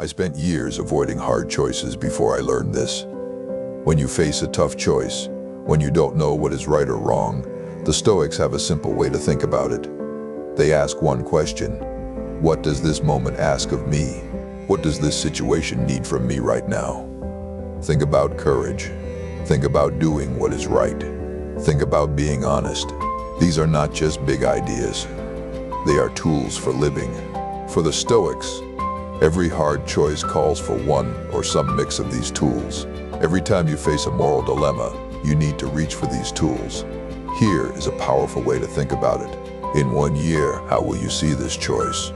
I spent years avoiding hard choices before I learned this. When you face a tough choice, when you don't know what is right or wrong, the Stoics have a simple way to think about it. They ask one question: what does this moment ask of me? What does this situation need from me right now? Think about courage. Think about doing what is right. Think about being honest. These are not just big ideas. They are tools for living. For the Stoics, every hard choice calls for one or some mix of these tools. Every time you face a moral dilemma, you need to reach for these tools. Here is a powerful way to think about it. In 1 year, how will you see this choice?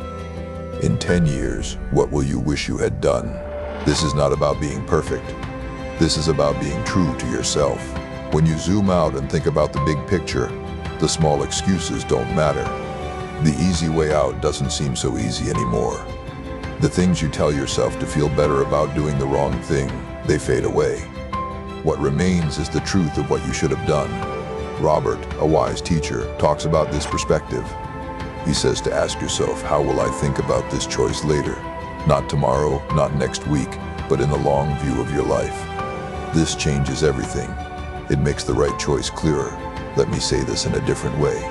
In 10 years, what will you wish you had done? This is not about being perfect. This is about being true to yourself. When you zoom out and think about the big picture, the small excuses don't matter. The easy way out doesn't seem so easy anymore. The things you tell yourself to feel better about doing the wrong thing, they fade away. What remains is the truth of what you should have done. Robert, a wise teacher, talks about this perspective. He says to ask yourself, how will I think about this choice later? Not tomorrow, not next week, but in the long view of your life. This changes everything. It makes the right choice clearer. Let me say this in a different way.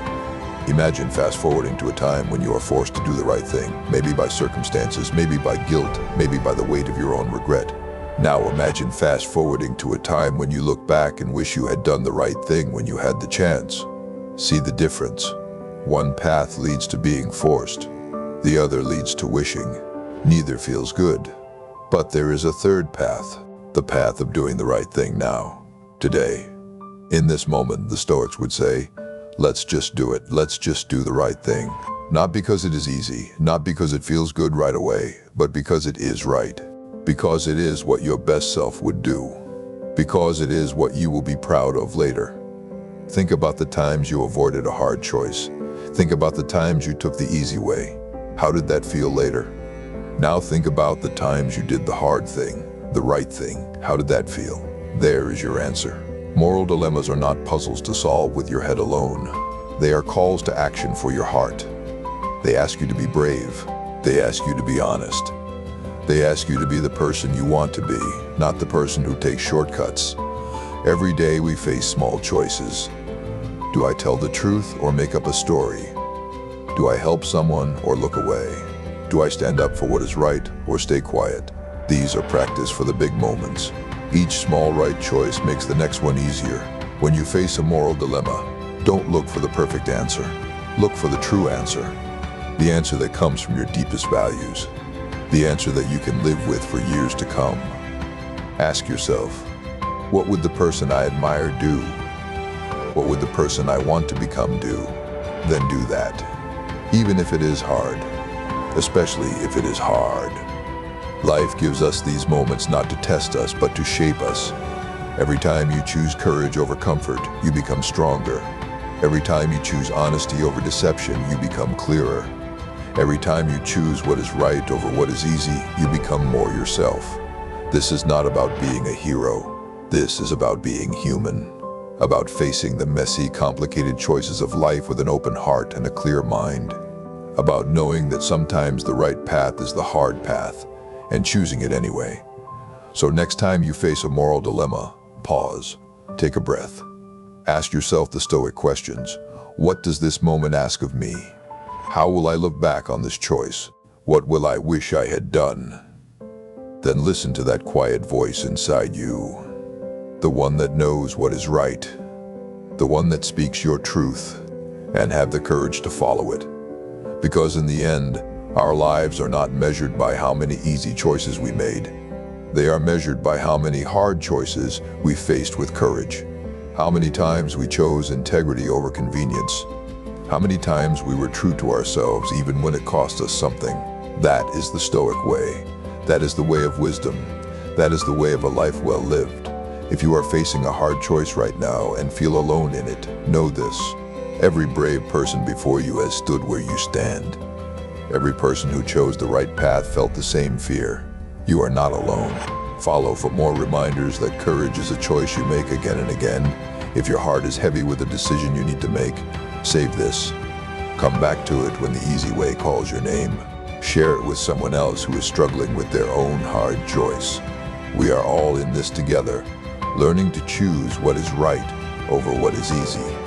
Imagine fast-forwarding to a time when you are forced to do the right thing, maybe by circumstances, maybe by guilt, maybe by the weight of your own regret. Now imagine fast-forwarding to a time when you look back and wish you had done the right thing when you had the chance. See the difference. One path leads to being forced. The other leads to wishing. Neither feels good. But there is a third path, the path of doing the right thing now, today. In this moment, the Stoics would say, let's just do it. Let's just do the right thing. Not because it is easy, not because it feels good right away, but because it is right. Because it is what your best self would do. Because it is what you will be proud of later. Think about the times you avoided a hard choice. Think about the times you took the easy way. How did that feel later? Now think about the times you did the hard thing, the right thing. How did that feel? There is your answer. Moral dilemmas are not puzzles to solve with your head alone. They are calls to action for your heart. They ask you to be brave. They ask you to be honest. They ask you to be the person you want to be, not the person who takes shortcuts. Every day we face small choices. Do I tell the truth or make up a story? Do I help someone or look away? Do I stand up for what is right or stay quiet? These are practice for the big moments. Each small right choice makes the next one easier. When you face a moral dilemma, don't look for the perfect answer. Look for the true answer. The answer that comes from your deepest values. The answer that you can live with for years to come. Ask yourself, what would the person I admire do? What would the person I want to become do? Then do that. Even if it is hard. Especially if it is hard. Life gives us these moments not to test us, but to shape us. Every time you choose courage over comfort, you become stronger. Every time you choose honesty over deception, you become clearer. Every time you choose what is right over what is easy, you become more yourself. This is not about being a hero. This is about being human. About facing the messy, complicated choices of life with an open heart and a clear mind. About knowing that sometimes the right path is the hard path, and choosing it anyway. So next time you face a moral dilemma, pause, take a breath. Ask yourself the Stoic questions. What does this moment ask of me? How will I look back on this choice? What will I wish I had done? Then listen to that quiet voice inside you. The one that knows what is right. The one that speaks your truth, and have the courage to follow it. Because in the end, our lives are not measured by how many easy choices we made. They are measured by how many hard choices we faced with courage. How many times we chose integrity over convenience. How many times we were true to ourselves even when it cost us something. That is the Stoic way. That is the way of wisdom. That is the way of a life well lived. If you are facing a hard choice right now and feel alone in it, know this. Every brave person before you has stood where you stand. Every person who chose the right path felt the same fear. You are not alone. Follow for more reminders that courage is a choice you make again and again. If your heart is heavy with a decision you need to make, save this. Come back to it when the easy way calls your name. Share it with someone else who is struggling with their own hard choice. We are all in this together, learning to choose what is right over what is easy.